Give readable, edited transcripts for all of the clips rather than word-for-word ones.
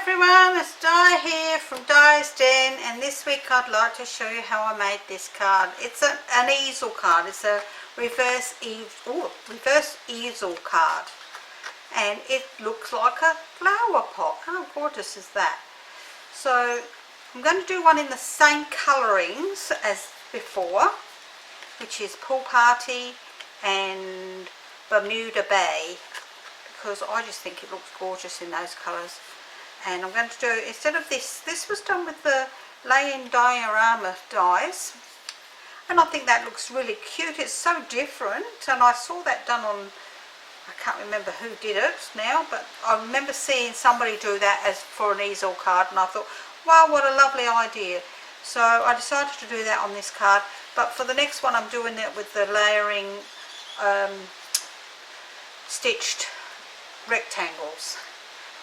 everyone, it's Di here from Di's Den, and this week I'd like to show you how I made this card. It's an easel card. It's a reverse easel card, and it looks like a flower pot. How gorgeous is that? So I'm going to do one in the same colourings as before, which is Pool Party and Bermuda Bay, because I just think it looks gorgeous in those colours. And I'm going to do, instead of this was done with the lay-in diorama dies, and I think that looks really cute. It's so different, and I saw that done on, I can't remember who did it now, but I remember seeing somebody do that as for an easel card, and I thought, wow, what a lovely idea. So I decided to do that on this card, but for the next one I'm doing it with the layering stitched rectangles.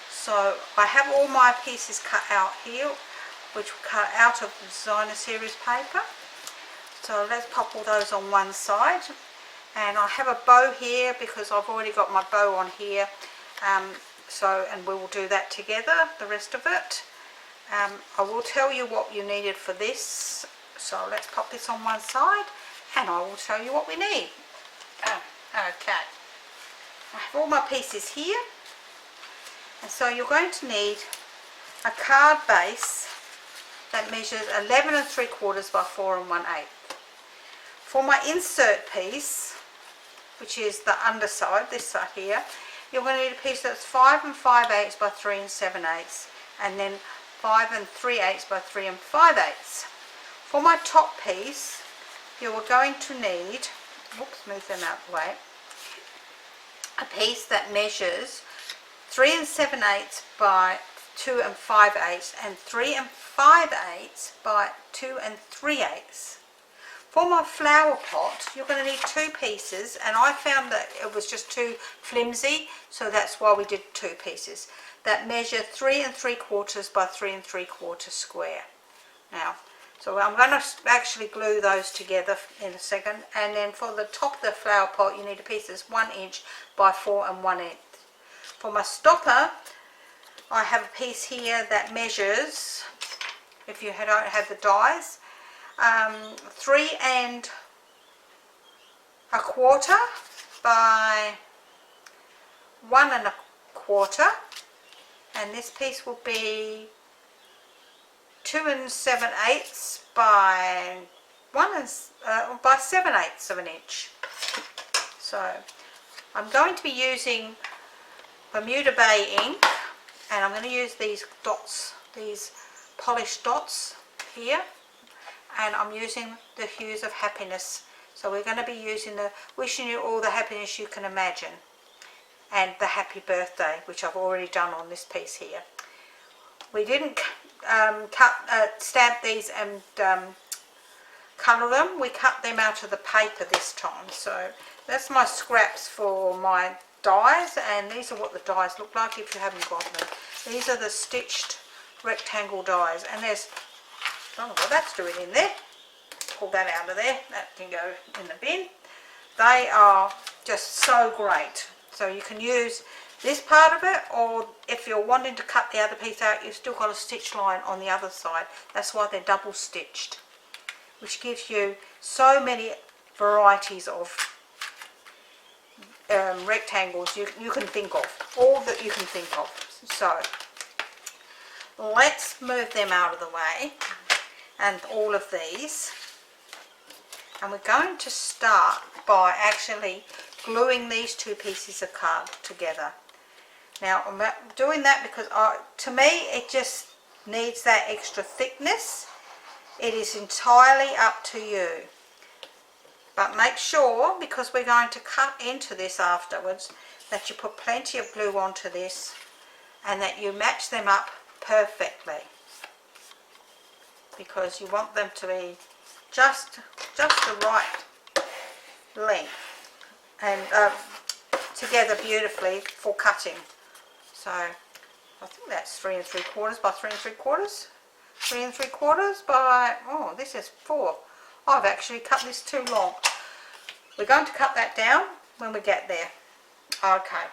So I have all my pieces cut out here, which were cut out of the designer series paper. So let's pop all those on one side, and I have a bow here because I've already got my bow on here, and we will do that together, the rest of it. I will tell you what you needed for this, so let's pop this on one side and I will show you what we need. Okay, I have all my pieces here, and so you're going to need a card base that measures 11 3/4 by 4 1/8. For my insert piece, which is the underside, this side here, you're going to need a piece that's 5 5/8 by 3 7/8, and then 5 3/8 by 3 5/8. For my top piece, you are going to need, oops, move them out of the way, a piece that measures 3 7/8 by 2 5/8 and 3 5/8 by 2 3/8. For my flower pot, you're going to need two pieces, and I found that it was just too flimsy, so that's why we did two pieces that measure 3 3/4 by 3 3/4 square. Now, so I'm going to actually glue those together in a second. And then for the top of the flower pot, you need a piece that's 1 inch by 4 1/8. For my stopper, I have a piece here that measures, if you don't have the dies, 3 1/4 by 1 1/4, and this piece will be 2 7/8 by 7/8 of an inch. So I'm going to be using Bermuda Bay ink, and I'm going to use these dots, these polished dots here, and I'm using the Hues of Happiness. So we're going to be using the wishing you all the happiness you can imagine, and the happy birthday, which I've already done on this piece here. We didn't stamp these and colour them. We cut them out of the paper this time. So that's my scraps for my dies, and these are what the dies look like if you haven't got them. These are the stitched rectangle dies, and there's, I don't know what that's doing in there. Pull that out of there, that can go in the bin. They are just so great. So you can use this part of it, or if you're wanting to cut the other piece out, you've still got a stitch line on the other side. That's why they're double stitched, which gives you so many varieties of rectangles you can think of, all that you can think of. So let's move them out of the way, and all of these, and we're going to start by actually gluing these two pieces of card together. Now I'm doing that because to me it just needs that extra thickness. It is entirely up to you, but make sure, because we're going to cut into this afterwards, that you put plenty of glue onto this and that you match them up perfectly, because you want them to be just the right length and together beautifully for cutting. So I think that's 3 3/4 by 3 3/4, 3 3/4 by, oh, this is 4. I've actually cut this too long. We're going to cut that down when we get there. Okay,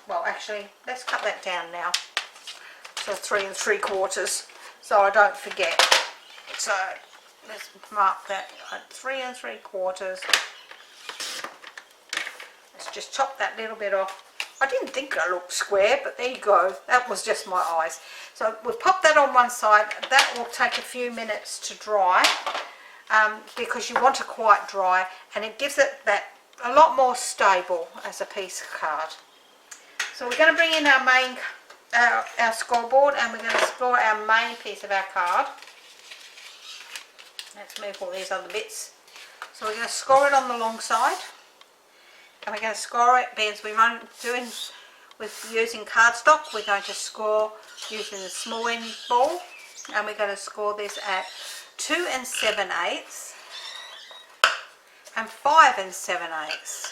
well actually let's cut that down now. So 3 3/4, so I don't forget. So let's mark that at 3 3/4. Let's just chop that little bit off. I didn't think it looked square, but there you go. That was just my eyes. So we'll pop that on one side. That will take a few minutes to dry, because you want it quite dry, and it gives it that a lot more stable as a piece of card. So we're going to bring in our main, our scoreboard, and we're going to score our main piece of our card. Let's move all these other bits. So we're going to score it on the long side, and we're going to score it because we're using cardstock. We're going to score using the small end ball, and we're going to score this at 2 7/8 and 5 7/8.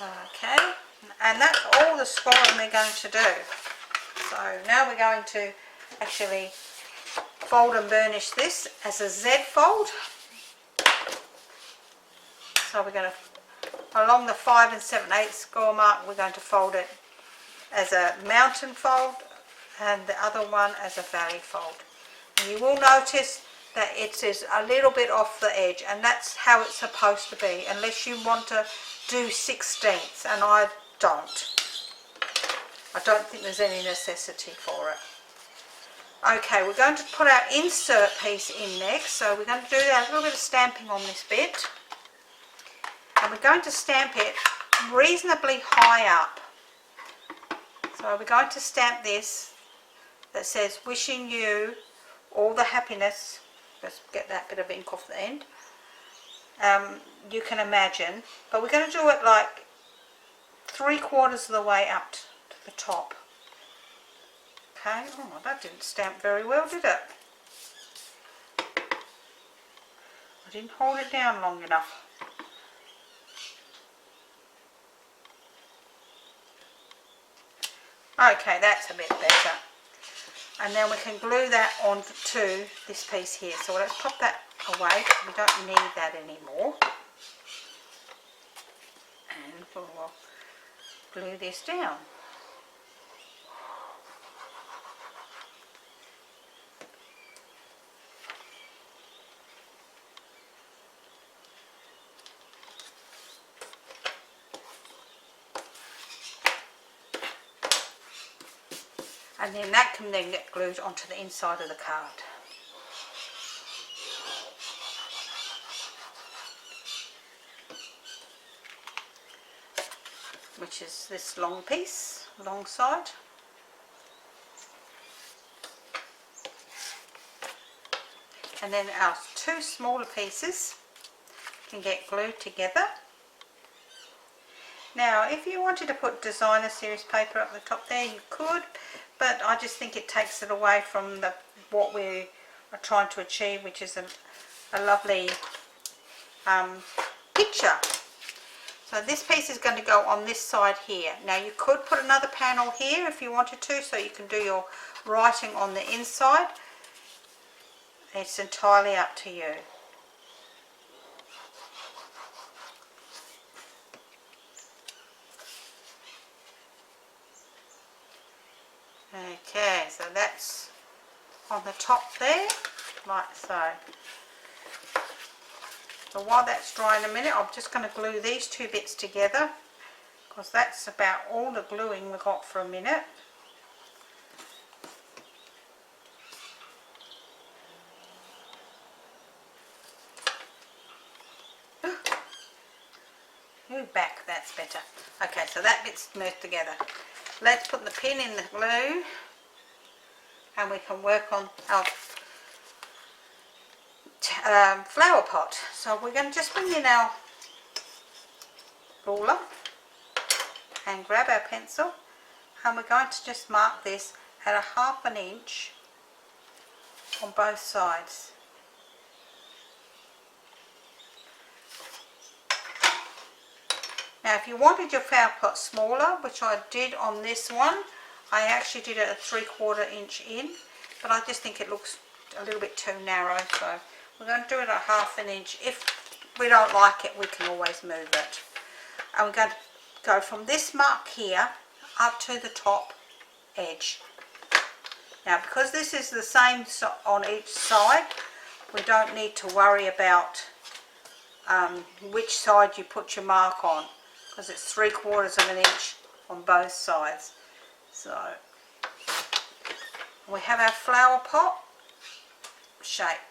Okay, and that's all the scoring we're going to do. So now we're going to actually fold and burnish this as a Z fold. So we're going to, along the 5 7/8 score mark, we're going to fold it as a mountain fold, and the other one as a valley fold. And you will notice that it is a little bit off the edge, and that's how it's supposed to be, unless you want to do 16ths, and I don't think there's any necessity for it. Okay, we're going to put our insert piece in next, so we're going to do a little bit of stamping on this bit, and we're going to stamp it reasonably high up. So we're going to stamp this that says, wishing you all the happiness. Let's get that bit of ink off the end. You can imagine, but we're going to do it like 3/4 of the way up to the top. Okay, oh, that didn't stamp very well, did it? I didn't hold it down long enough. Okay, that's a bit better. And then we can glue that onto this piece here. So let's pop that away, we don't need that anymore. And we'll glue this down. And then that can then get glued onto the inside of the card. Which is this long piece, long side. And then our two smaller pieces can get glued together. Now, if you wanted to put designer series paper up the top there, you could, but I just think it takes it away from what we are trying to achieve, which is a lovely picture. So this piece is going to go on this side here. Now you could put another panel here if you wanted to, so you can do your writing on the inside. It's entirely up to you. Okay, so that's on the top there, like so. So while that's drying a minute, I'm just going to glue these two bits together, because that's about all the gluing we got for a minute. Move back, that's better. Okay, so that bit's smoothed together. Let's put the pin in the glue, and we can work on our flower pot. So we're going to just bring in our ruler and grab our pencil, and we're going to just mark this at 1/2 inch on both sides. Now if you wanted your flower pot smaller, which I did on this one, I actually did it at 3/4 inch in, but I just think it looks a little bit too narrow, so we're going to do it at 1/2 inch. If we don't like it, we can always move it. And we're going to go from this mark here up to the top edge. Now because this is the same on each side, we don't need to worry about which side you put your mark on, because it's 3/4 of an inch on both sides. So we have our flower pot shape.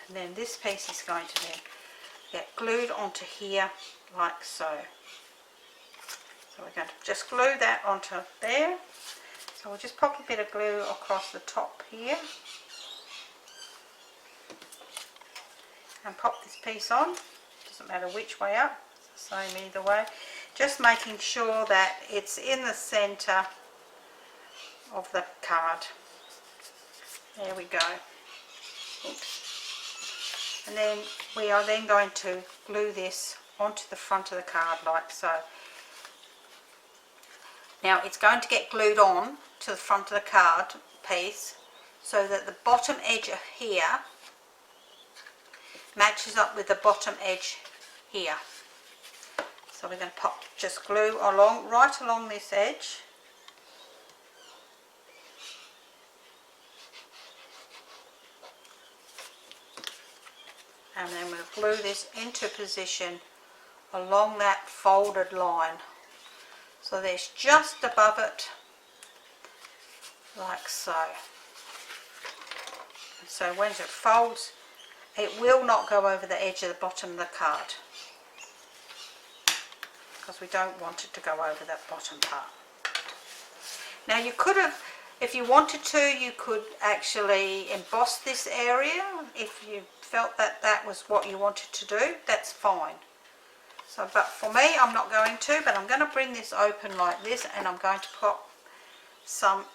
And then this piece is going to then get glued onto here like so. So we're going to just glue that onto there. So we'll just pop a bit of glue across the top here. And pop this piece on. Doesn't matter which way up, it's the same either way. Just making sure that it's in the centre of the card. There we go. Oops. And then we are then going to glue this onto the front of the card like so. Now it's going to get glued on to the front of the card piece so that the bottom edge of here matches up with the bottom edge here. So we're going to pop just glue along, right along this edge. And then we'll glue this into position along that folded line. So there's just above it, like so. And so when it folds, it will not go over the edge of the bottom of the card, because we don't want it to go over that bottom part. Now you could have, if you wanted to, you could actually emboss this area if you felt that that was what you wanted to do. That's fine. So, but for me, I'm not going to, but I'm going to bring this open like this, and I'm going to pop some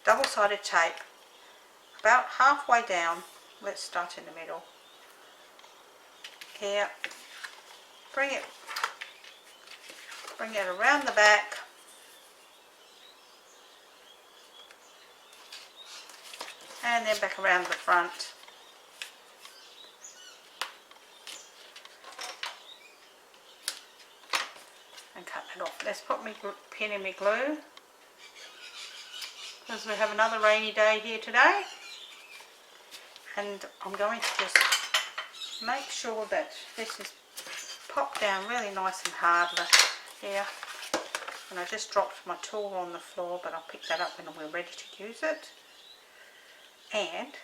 double-sided tape about halfway down. Let's start in the middle. Here, bring it around the back. And then back around the front. And cut it off. Let's put my pin in my glue, because we have another rainy day here today. And I'm going to just make sure that this is popped down really nice and hard here. And I just dropped my tool on the floor, but I'll pick that up when we're ready to use it. And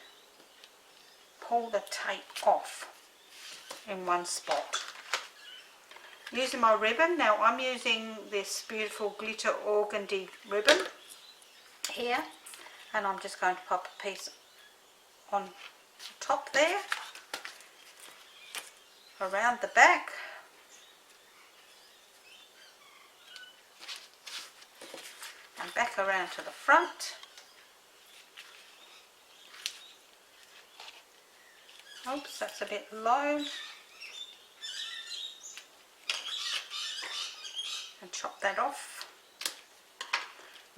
pull the tape off in one spot. Using my ribbon, now I'm using this beautiful glitter organdy ribbon here, and I'm just going to pop a piece on the top there, around the back, and back around to the front. Oops, that's a bit low. And chop that off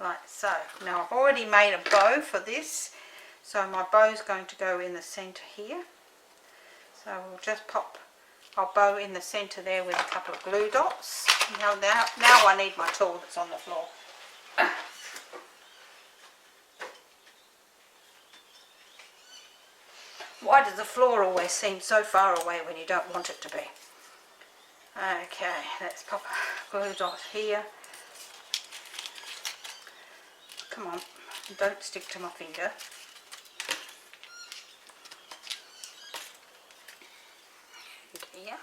like so. Now I've already made a bow for this, so my bow is going to go in the centre here. So we'll just pop our bow in the centre there with a couple of glue dots. Now I need my tool that's on the floor. Why does the floor always seem so far away when you don't want it to be? Okay, let's pop a glue dot here. Come on, don't stick to my finger. And here.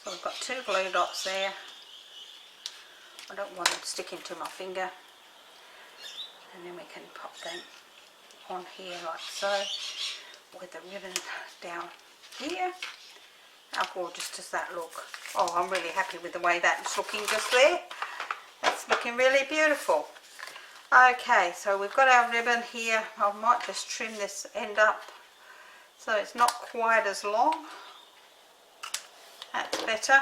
So I've got 2 glue dots there. I don't want them sticking to my finger. And then we can pop them on here like so, with the ribbon down here. How gorgeous does that look? Oh, I'm really happy with the way that's looking just there. That's looking really beautiful. Okay, so we've got our ribbon here. I might just trim this end up so it's not quite as long. That's better.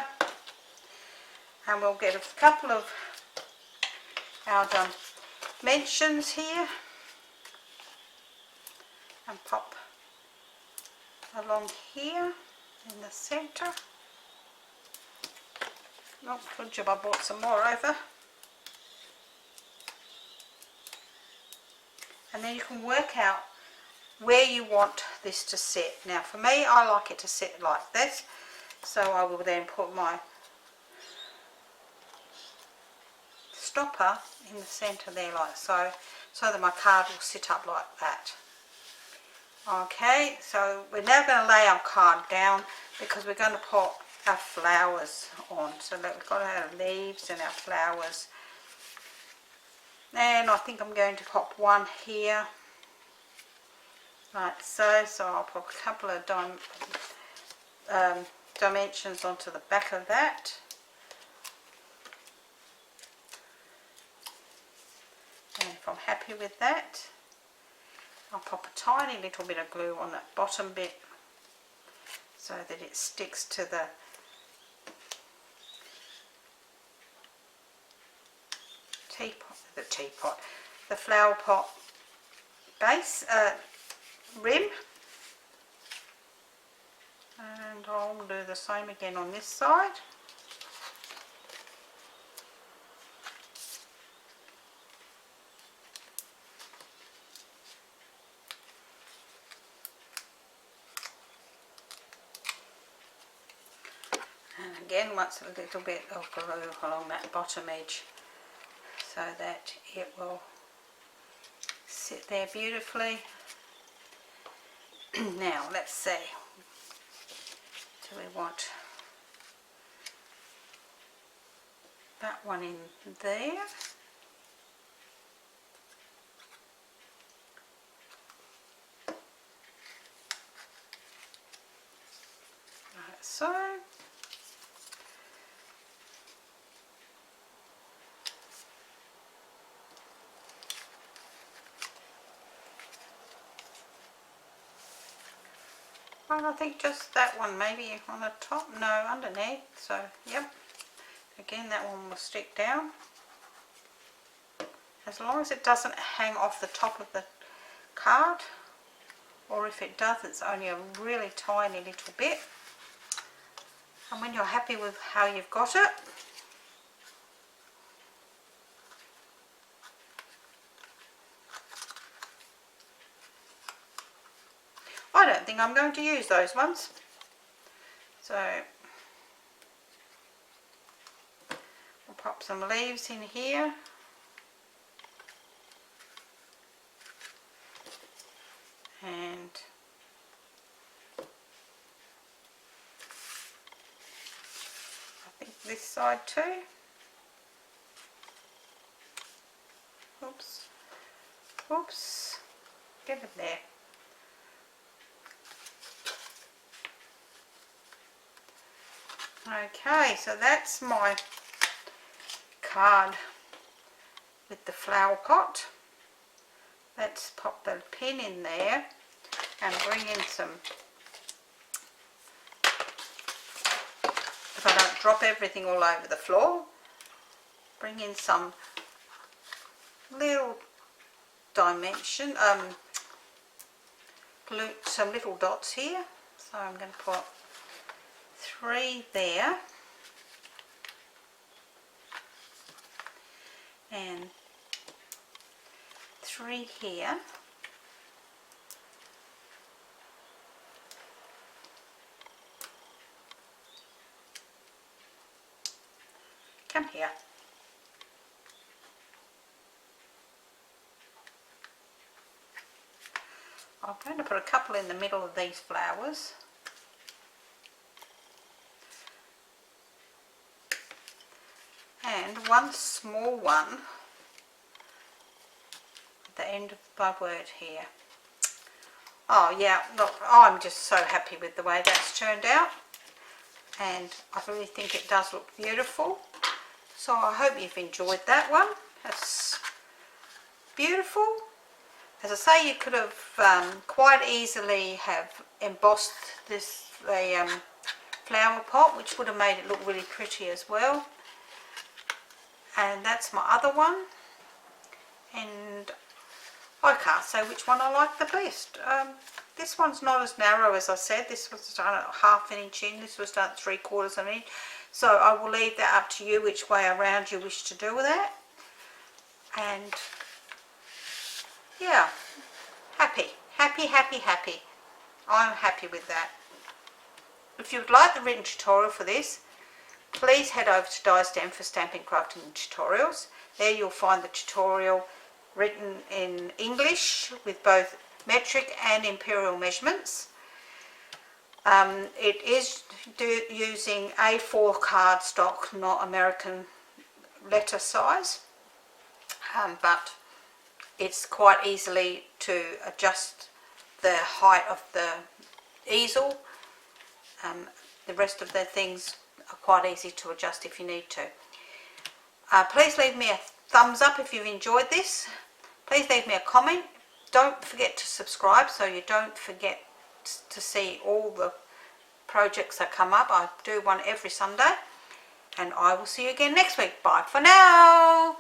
And we'll get a couple of our dimensions here and pop along here in the centre. Oh, good job I brought some more over. And then you can work out where you want this to sit. Now for me, I like it to sit like this, so I will then put my stopper in the centre there like so, so that my card will sit up like that. Okay, so we're now going to lay our card down because we're going to put our flowers on. So that we've got our leaves and our flowers. And I think I'm going to pop one here, like so. So I'll pop a couple of dimensions onto the back of that. And if I'm happy with that, I'll pop a tiny little bit of glue on that bottom bit so that it sticks to the the flower pot base rim, and I'll do the same again on this side. And again, once a little bit of glue along that bottom edge so that it will sit there beautifully. Now let's see, do we want that one in there? Like so. And I think just that one maybe on the top, no, underneath, so yep, again that one will stick down, as long as it doesn't hang off the top of the card, or if it does it's only a really tiny little bit. And when you're happy with how you've got it, I don't think I'm going to use those ones, so we'll pop some leaves in here, and I think this side too. Oops, oops, get it there. Okay, so that's my card with the flower pot. Let's pop the pin in there and bring in some, if I don't drop everything all over the floor, bring in some little dimension, glue, some little dots here. So I'm going to put 3 there, and 3 here, come here, I'm going to put a couple in the middle of these flowers. And one small one at the end of my word here. Oh yeah, look, I'm just so happy with the way that's turned out, and I really think it does look beautiful. So I hope you've enjoyed that one. It's beautiful. As I say, you could have quite easily have embossed this flower pot, which would have made it look really pretty as well. And that's my other one, and I can't say which one I like the best. This one's not as narrow as I said. This was done at 1/2 inch in, this was done at 3/4 of an inch, So I will leave that up to you which way around you wish to do that. And yeah, happy. I'm happy with that. If you would like the written tutorial for this, please head over to DieStamp for stamping, crafting and tutorials. There you'll find the tutorial written in English with both metric and imperial measurements. It is using A4 cardstock, not American letter size, but it's quite easily to adjust the height of the easel. The rest of the things are quite easy to adjust if you need to. Please leave me a thumbs up if you've enjoyed this. Please leave me a comment. Don't forget to subscribe so you don't forget to see all the projects that come up. I do one every Sunday, and I will see you again next week. Bye for now.